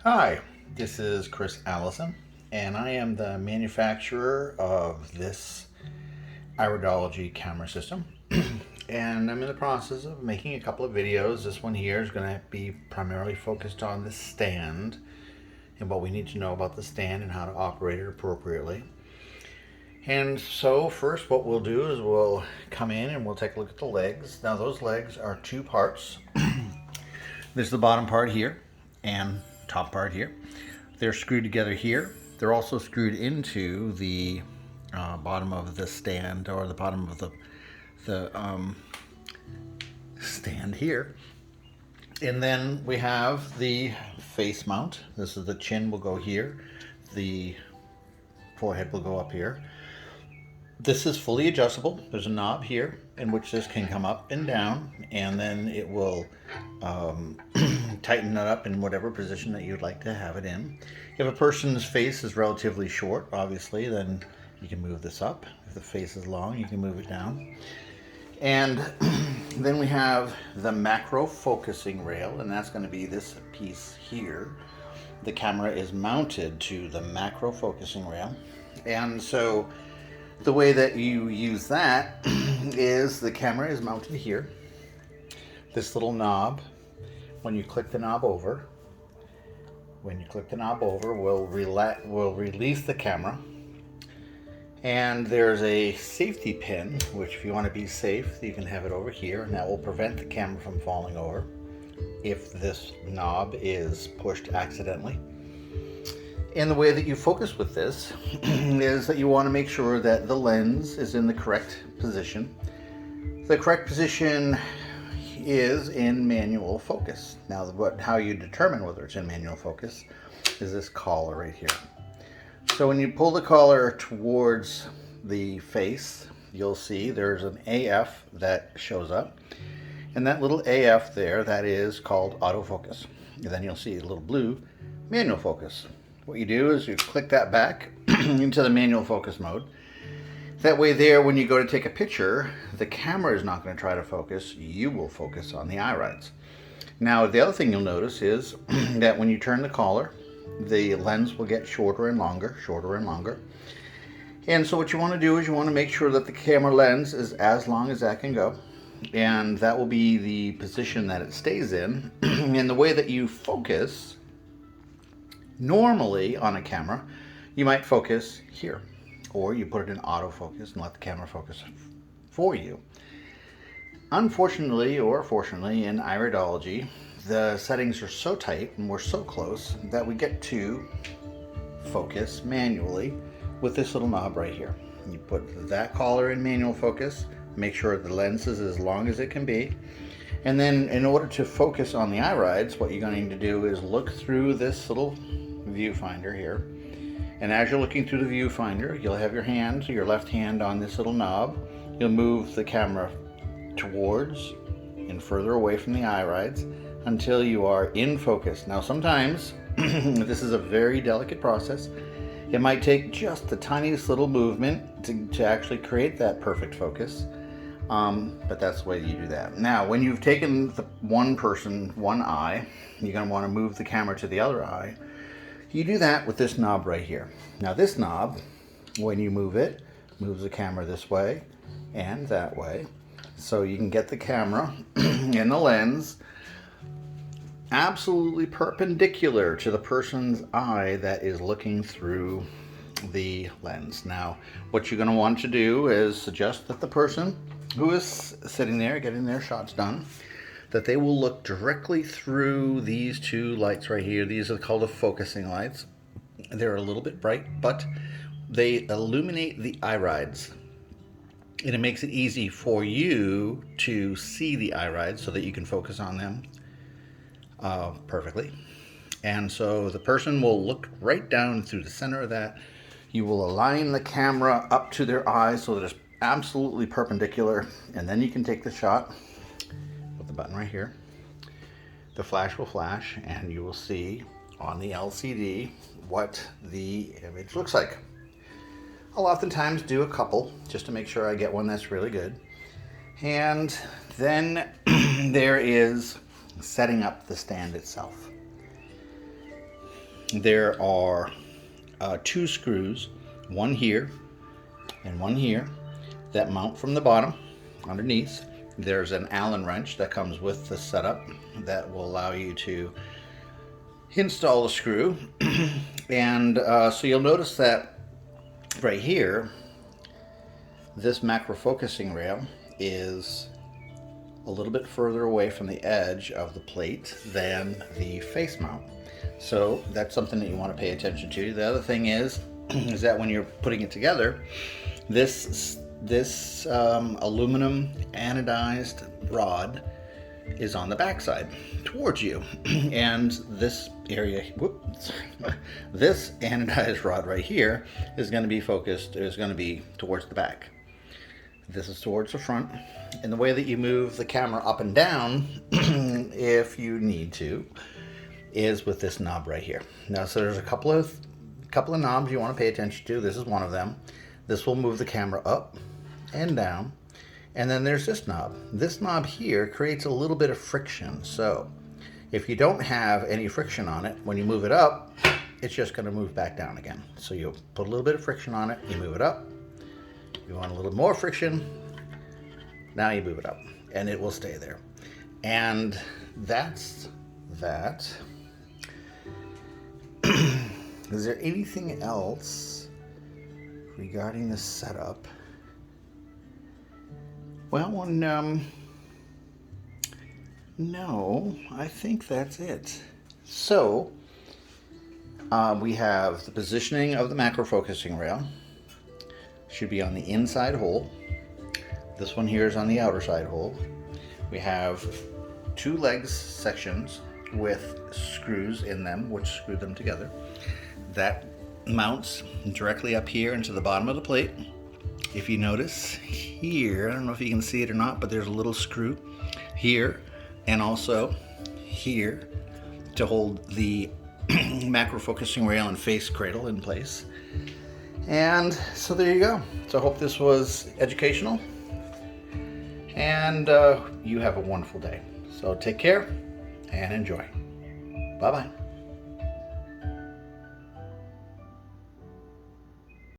Hi, this is Chris Allison, and I am the manufacturer of this Iridology Camera System. And I'm in the process of making a couple of videos. This one here is going to be primarily focused on the stand and what we need to know about the stand and how to operate it appropriately. And so first what we'll do is we'll come in and we'll take a look at the legs. Now those legs are two parts. There's the bottom part here and top part here. They're screwed together here. They're also screwed into the bottom of the stand, or the bottom of the stand here. And then we have the face mount. This is the chin will go here. The forehead will go up here. This is fully adjustable. There's a knob here in which this can come up and down, and then it will tighten it up in whatever position that you'd like to have it in. If a person's face is relatively short, obviously, then you can move this up. If the face is long, you can move it down. And then we have the macro focusing rail, and that's going to be this piece here. The camera is mounted to the macro focusing rail, and so the way that you use that is the camera is mounted here. This little knob, when you click the knob over, will release the camera. And there's a safety pin, which if you want to be safe, you can have it over here, and that will prevent the camera from falling over if this knob is pushed accidentally. And the way that you focus with this is that you want to make sure that the lens is in the correct position. The correct position is in manual focus. Now, how you determine whether it's in manual focus is this collar right here. So when you pull the collar towards the face, you'll see there's an AF that shows up. And that little AF there, that is called autofocus. And then you'll see a little blue manual focus. What you do is you click that back into the manual focus mode. That way there, when you go to take a picture, the camera is not going to try to focus. You will focus on the irides. Now, the other thing you'll notice is that when you turn the collar, the lens will get shorter and longer, shorter and longer. And so what you want to do is you want to make sure that the camera lens is as long as that can go. And that will be the position that it stays in. And the way that you focus, normally on a camera, you might focus here, or you put it in autofocus and let the camera focus for you. Unfortunately, or fortunately, in iridology, the settings are so tight and we're so close that we get to focus manually with this little knob right here. You put that collar in manual focus, make sure the lens is as long as it can be. And then in order to focus on the irides, what you're going to do is look through this little viewfinder here. And as you're looking through the viewfinder, you'll have your left hand on this little knob. You'll move the camera towards and further away from the irides until you are in focus. Now sometimes, this is a very delicate process. It might take just the tiniest little movement to actually create that perfect focus. But that's the way you do that. Now, when you've taken the one eye, you're going to want to move the camera to the other eye. You do that with this knob right here. Now this knob, when you move it, moves the camera this way and that way. So you can get the camera and the lens absolutely perpendicular to the person's eye that is looking through the lens. Now, what you're going to want to do is suggest that the person who is sitting there getting their shots done, that they will look directly through these two lights right here. These are called the focusing lights. They're a little bit bright, but they illuminate the irides. And it makes it easy for you to see the irides so that you can focus on them perfectly. And so the person will look right down through the center of that. You will align the camera up to their eyes so that it's absolutely perpendicular, and then you can take the shot with the button right here. The flash will flash and you will see on the LCD what the image looks like. I'll oftentimes do a couple just to make sure I get one that's really good. And then there is setting up the stand itself. there are 2 screws, one here and one here, that mount from the bottom underneath. There's an Allen wrench that comes with the setup that will allow you to install the screw. And so you'll notice that right here, this macro focusing rail is a little bit further away from the edge of the plate than the face mount. So that's something that you want to pay attention to. The other thing is that when you're putting it together, this aluminum anodized rod is on the backside towards you, and this area, this anodized rod right here is going to be towards the back. This is towards the front, and the way that you move the camera up and down, if you need to, is with this knob right here. Now, so there's a couple of knobs you want to pay attention to. This is one of them. This will move the camera up and down. And then there's this knob. This knob here creates a little bit of friction. So if you don't have any friction on it, when you move it up, it's just going to move back down again. So you'll put a little bit of friction on it, you move it up. You want a little more friction, now you move it up, and it will stay there. And that's that. Is there anything else regarding the setup? Well, no, I think that's it. So, we have the positioning of the macro focusing rail. Should be on the inside hole. This one here is on the outer side hole. We have 2 legs sections with screws in them, which screw them together. That mounts directly up here into the bottom of the plate. If you notice here, I don't know if you can see it or not, but there's a little screw here and also here to hold the macro focusing rail and face cradle in place. And so there you go. So I hope this was educational, and you have a wonderful day. So take care and enjoy. Bye-bye.